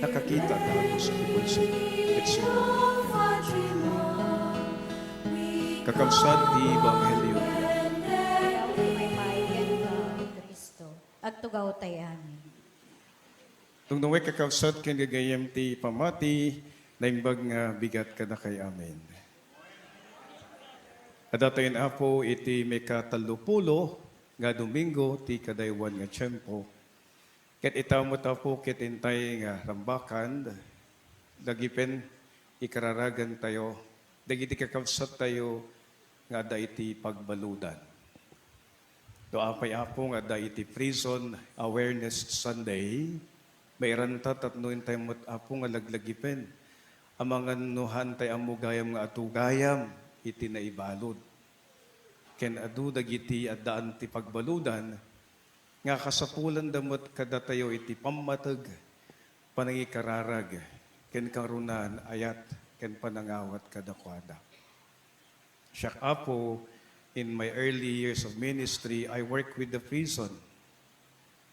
nakakita tayo sa kibulsig. It's your kakabsat di Ebanghelyo. May maigan ka, Kristo. At tugaw tayo amin. Tung naway kakabsat ken gagayem ti pamati, naimbag nga bigat ka na kay amin. Adatayin apo iti may katalupulo nga Domingo ti kadaywan nga tiyempo. Ket itamo tapo ket intay nga rambakan, dagipen ikararagan tayo, dagiti kakabsat tayo nga da iti pagbaludan. Doapay apo nga da iti Prison Awareness Sunday, mayran tatnuin tayo mo't apo nga laglagipen. Amangan nuhan tayo amugayam nga atugayam, iti naibalod. Ken adu dagiti addaan ti pagbaludan, nga kasapulan damot kada tayo iti pammateg, panangikararag, ken karunan ayat, ken panangawat kadakwada. Siya apo, in my early years of ministry, I worked with the prison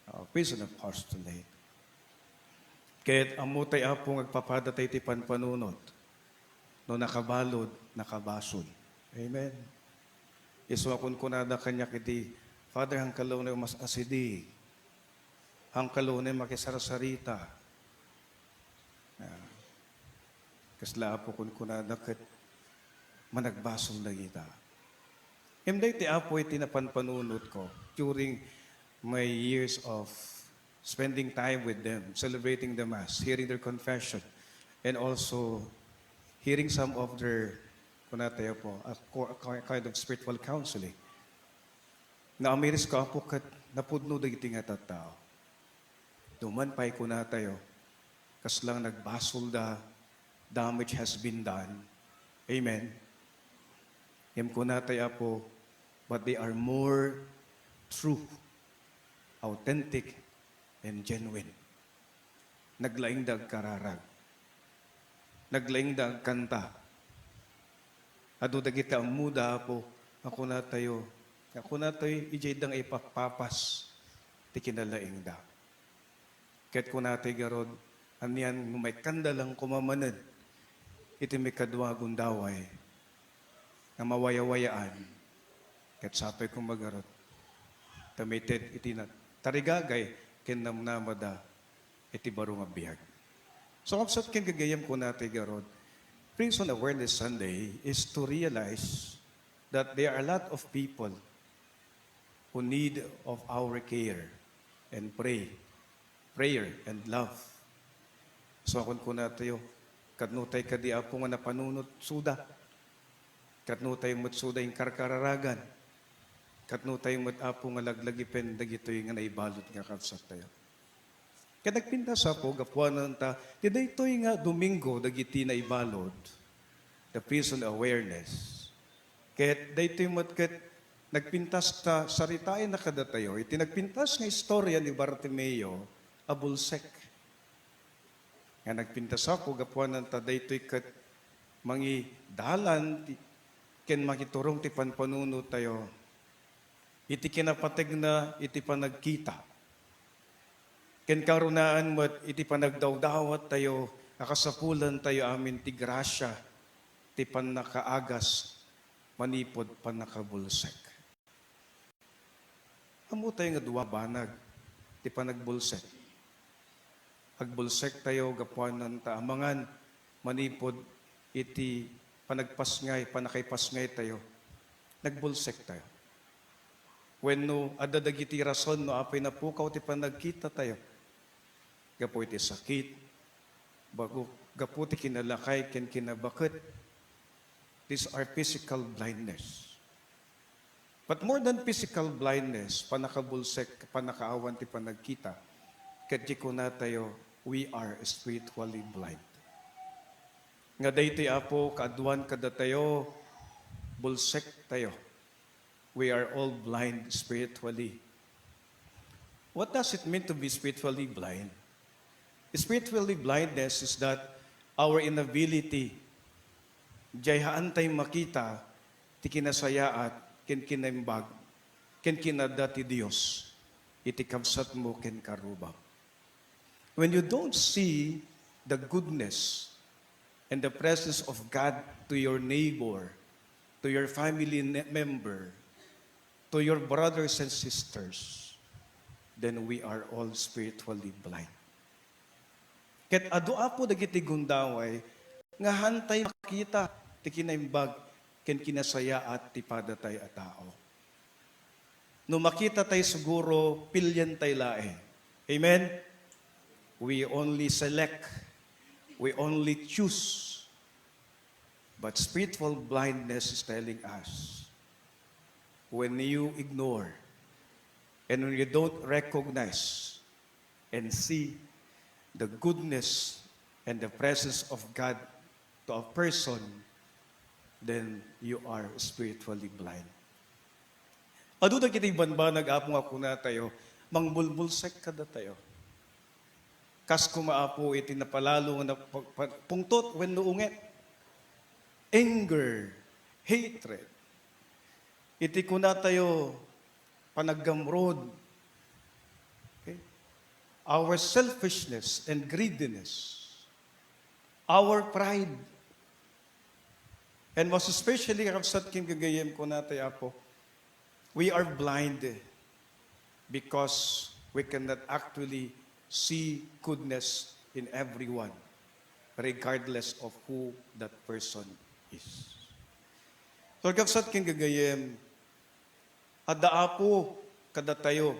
apostolate. Kaya't amutay apo ngagpapadatay ti panpanunot, no nakabalod, nakabasol. Amen. Iswakon ko na kanya kiti, Father, hangkalaw na mas asidi, hangkalaw na makisarasarita. Kasla apo kun kunada kat managbasol na kita. Himday ti apo iti napanpanunot ko during my years of spending time with them, celebrating the Mass, hearing their confession, and also hearing some of their, kunatayo po, a kind of spiritual counseling. Naamiris ko po kat napudno dagiti nga tattao. Duman pa'y kunatayo, kas lang nagbasol da, damage has been done. Amen. Yam kunatayo po, but they are more true, authentic, and genuine. Naglaing dag kararag. Naglaing dag kanta. Ado dagita ang muda po, ako na tayo ijay dang ipapapas, ti kinalaing da. Ket ko na tayo garod, aniyan may kandalang kumamanan, iti may kadwa gundaway, na mawayawayaan, ket sapay kong magarod, tamited iti na, tarigagay, ken namnamada, iti barong abiyag. So, kapsat ken gagayam ko na tayo garod, Prison Awareness Sunday is to realize that there are a lot of people who need of our care and prayer and love. So akon ko na tayo, katnutay ka di apo nga napanunot suda, katnutay mo't suda yung karkararagan, katnutay mo't apo nga laglagipen, dagitoy nga naibalot nga kapsat tayo. Kaya nagpinta sa po, gapuanan ta, dito'y nga Domingo, dagiti na ibalod, the prison awareness. Kaya dito'y matkat, nagpintas ta, saritain na kada tayo, iti nagpintas nga istorya ni Bartimeo, abulsek. Nga nagpintas sa po, gapuanan ta, dito'y kat, mangi dalan, ken makiturong ti panpanuno tayo, iti kinapateg na, iti panagkita. Ken karunaan mo't iti panagdawdawat tayo, akasapulan tayo amin ti grasya, ti panakaagas, manipod panakabulsek. Amo tayo nga duwa banag, ti panagbulsek. Agbulsek tayo, gapuanan ta, amangan, manipod, iti panagpasngay, panakaypasngay tayo, nagbulsek tayo. When no, adadagiti rason, no, apay na pukaw, ti panagkita tayo, gapo iti sakit, gapo iti kinalakay, ken kinabakit. These are physical blindness. But more than physical blindness, panakabulsek, panakaawan ti panagkita, kadji ko na tayo, we are spiritually blind. Nga dayti apo, kaadwan kada tayo, bulsek tayo. We are all blind spiritually. What does it mean to be spiritually blind? Spiritually blindness is that our inability jayhaan tayo makita ti kinasayaat ken kinaimbag ken kinada ti Dios iti kabsat mo ken karubang. When you don't see the goodness and the presence of God to your neighbor, to your family member, to your brothers and sisters, then we are all spiritually blind. Ket adu apo dagiti gundaway, nga hantay makita, ti kinaimbag, ken kinasaya at ti padatay a tao. No makita tayo siguro, pilyan tayo lae. Amen? We only select, we only choose. But spiritual blindness is telling us, when you ignore, and when you don't recognize and see the goodness and the presence of God to a person, then you are spiritually blind. Adu da kiti banbanag apong ako na tayo, mangbulbulsek kada tayo. Kas kumaapo iti napalalo na pungtot when nuunget. Anger, hatred. Iti kuna tayo panaggamrod. Okay? Our selfishness and greediness. Our pride. And most especially, kapsat king gagayem ko na tayo apo, we are blind because we cannot actually see goodness in everyone, regardless of who that person is. So, kapsat king gagayem, adaapo kada tayo,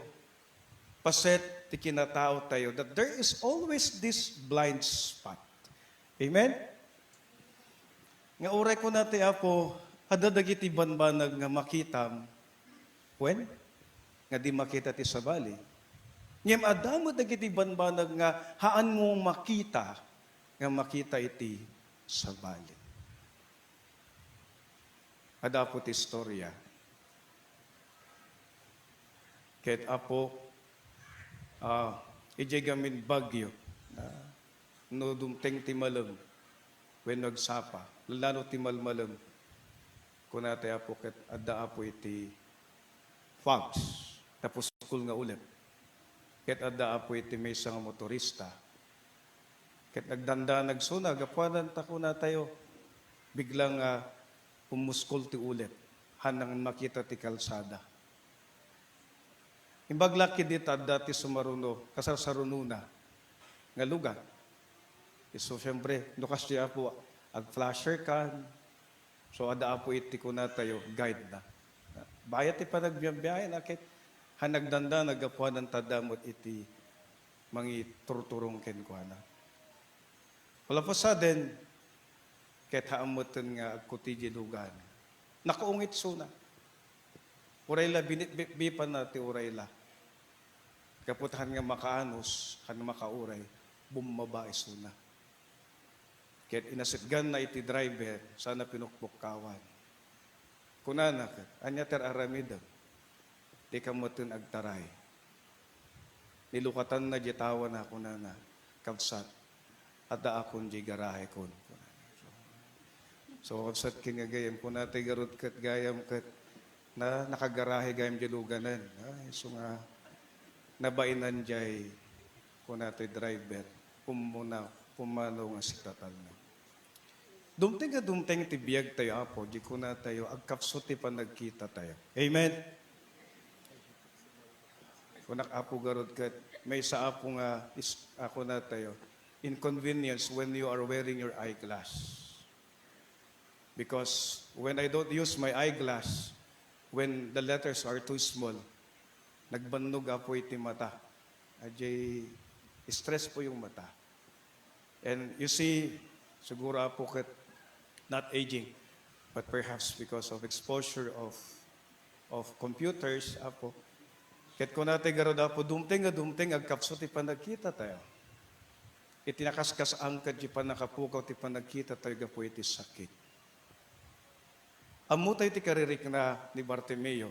paset ti kinatao tayo, that there is always this blind spot. Amen? Nga uray ko natin apo, adadagiti banbanag nga makitam, when? Nga di makita ti sabali. Ngem adamo dagiti banbanag nga haan mo makita, nga makita iti sabali. Adapo ti istorya. Ket apo, ijay gamin bagyo, no dumteng ti malam, when nagsapa, lalo ti malmalam, kunate apo ket adda apo iti fogs, tapos school nga ulit. Ket adda apo iti may isang motorista. Ket nagdanda nagsuna, gapuanan ta kuna tayo, biglang umuskol ti ulit, hanang makita ti kalsada. Imbaglaki dit adda ti sumaruno, kasarununa, nga lugar. So, siyempre, nukas di apo, ag-flasher kan. So, ada apo iti ko na tayo, guide na. Bayat ti pa nagbiyabiyahin, akit hanagdanda, nagapuan ng tadamot iti mangi turturong kenkwana. Wala po sa din, kahit haamutin nga agkutiji dugan. Nakaungit suna. Urayla, bipan na ti urayla. Kaputahan nga makaanos, kan makauray, bumaba isuna. Kahit inasitgan na iti driver, sana pinukpukkawan. Kunana ka, anya ter aramidam, di ka motin agtaray. Nilukatan na jitawan na kunana, kapsat, at da akong di garahe kon. So kapsat kinagayam, kunatay garot kat gayam kat, na nakagarahe gayam diluganan. So nga, nabainan jay, kunatay driver, pumano nga si tatal na. Dumting ti biyag tayo apo, di ko na tayo, agkapso ti pa nagkita tayo. Amen? Kunak apo garod kat, may sa apo nga, ako na tayo, inconvenience when you are wearing your eyeglass. Because when I don't use my eyeglass, when the letters are too small, nagbannog apo iti mata. Ajay, stress po yung mata. And you see, siguro apo kat, not aging, but perhaps because of exposure of computers, apo. Ket ko natin garod apo, dumting, agkapso ti panagkita tayo. Itinakaskas angkad di pa nakapukaw ti panagkita tayo gapo iti sakit. Amu tayo ti karirik na ni Bartimeo,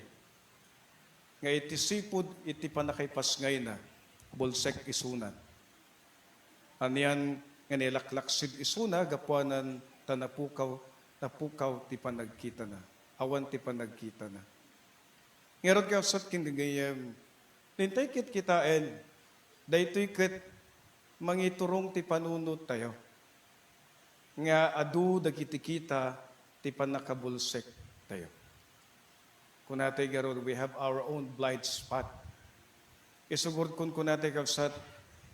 nga iti sipud iti panakaypasngay na, bulsek isunan. Aniyan nga nilaklaksid isuna, gapuanan napukaw ti panagkita na. Awan ti panagkita na. Ngerod ka sat kindigayam, nintay kit kitain, daytoy kit mangiturong ti panunot tayo. Nga adu dagiti kita ti panakabulsek tayo. Kunatay garod, we have our own blind spot. Isugod kun kunatay kapsat,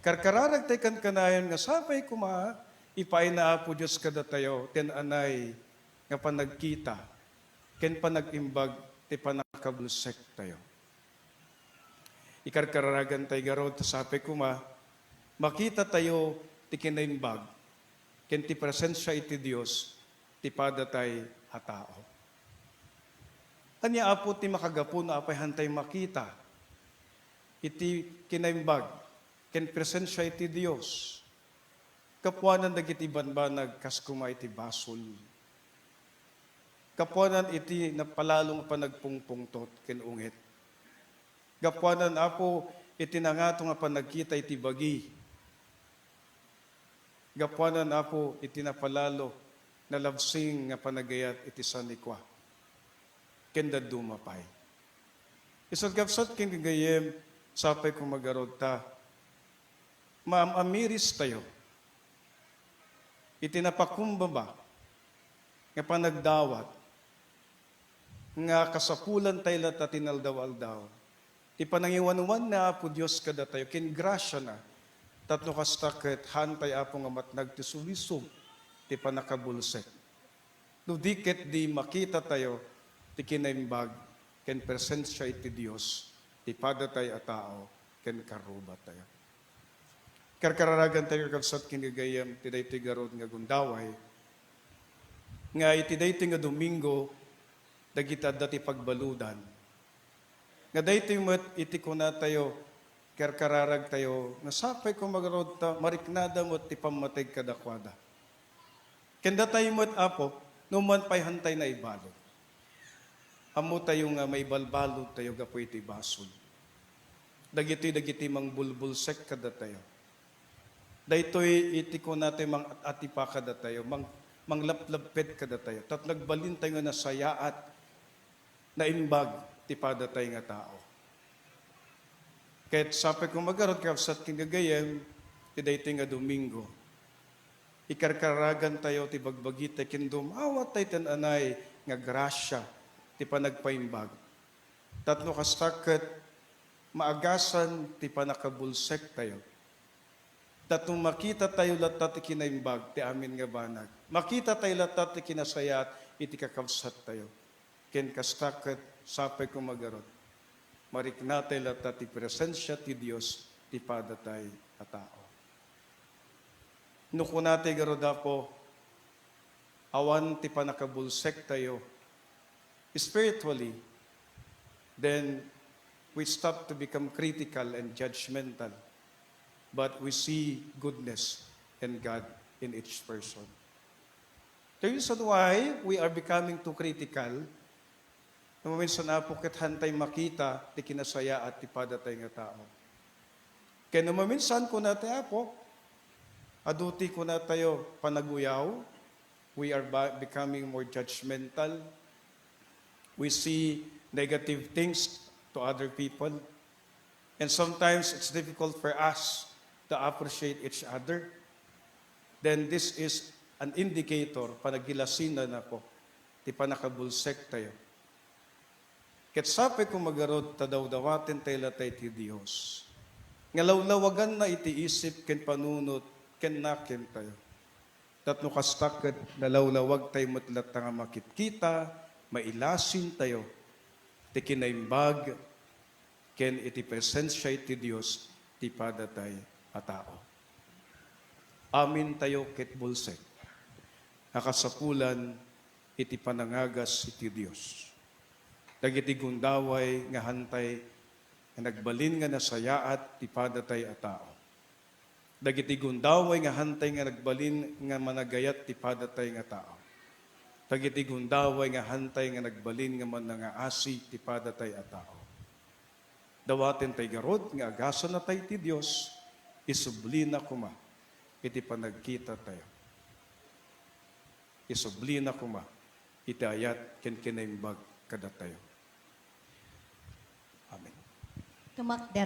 karkararag tayo kan kanayon nga sapay kuma, ipay na po Diyos kada tayo, ten anay nga panagkita, ken panagimbag ti panakabulsek tayo. Ikarkaragan tayo garod, sapay kuma, makita tayo ti kinaimbag, ken ti presensya iti Dios, ti padatay a tao. Anya apo ti makagapo na apay hantay makita, iti kinaimbag, ken presensya iti Dios. Kapuanan dagiti banbanag kas kuma iti basol. Kapuanan iti napalalong panagpungpungtot ken ungit. Kapuanan apo iti nangato nga panagkita iti bagi. Gapuanan apo iti napalalo na labsing nga panagayat iti sanikwa. Kenda dumapay. Isot kapsat ken gayem sapay kung magarod ta. Maamamiris tayo. Iti napakumbaba nga panagdawat nga kasapulan tayo lata tinaldaw-aldaw. Ti panangiwanwan na apo Diyos kada tayo ken grasya na. Tatlo kastakit, hantay apo nga matnag ti sulisog, ti panakabulsek. No dikit di makita tayo, ti kinaimbag, ken presensya iti Diyos, ti padatay a tao, ken karubat tayo. Karkararagan tayo kapsat kinigayam, ti dayti garod nga gundaway, nga iti dayti nga Domingo, dagita dati pagbaludan. Nga dayti met iti kuna tayo, karkararag tayo, nasapay ko magarod ta, mariknada mo ti pamatay kadakwada. Kenda tayo mo't apo, numan pa'y hantay na ibalot. Amo tayo nga may balbalot tayo, gapo iti basod. Dagiti mang bulbulsek kada tayo. Daytoy iti ko natin mang atipa kada tayo, mang laplapet kada tayo. Tat nagbalin tayo nga nasayaat, na imbag, ti padatay nga tao. Kahit sapay kong magarot kapsat kinagayem, ti dayti nga Domingo. Ikarkaragan tayo, ti bagbagita, kindum, awat tayo tananay, nga grasya, ti panagpaimbag. Tatlo kastaket, maagasan, ti panakabulsek tayo. Tatong makita tayo latat ti kinaimbag, ti amin nga banag. Makita tayo latat ti kinasayat, iti kakabsat tayo. Ken kastaket, sapay kong magarot. Mariknatay lata ti presensya ti Dios ti padatay a tao. Nukunatay garoda po, awan ti panakabulsek tayo spiritually, then we stop to become critical and judgmental, but we see goodness and God in each person. The reason why we are becoming too critical, minsan na po ket hantay makita, ti kinasaya at ti padatay nga tao. Kaya maminsan ko na tayo po, aduti ko na tayo panaguyaw, we are becoming more judgmental, we see negative things to other people, and sometimes it's difficult for us to appreciate each other. Then this is an indicator, panagilasinan na po, ti panakabulsek tayo. Ket sapay kung magarod, tadawdawatin tayo latay ti Diyos. Ngalawlawagan na iti isip, ken panunot, ken nakin tayo. Tatno kastakit, nalawlawag tayo matlat nga makitkita, mailasin tayo, ti kinaimbag, ken iti presensya iti Diyos, ti padatay a tao. Amin tayo ket bulsek, nakasapulan, iti panangagas iti Diyos. Dagiti gundaway nga hantay, nga nagbalin nga nasayaat, ti padatay a tao. Dagiti gundaway nga hantay nga nagbalin nga managayat, ti padatay nga tao. Dagiti gundaway nga hantay nga nagbalin nga manangaasi, ti padatay a tao. Dawaten tay garod, nga agasan na tay ti Diyos, isublina kuma, iti panagkita tayo. Isublina kuma, iti ayat, ken kinaimbag kada tayo. Amen. Tumakder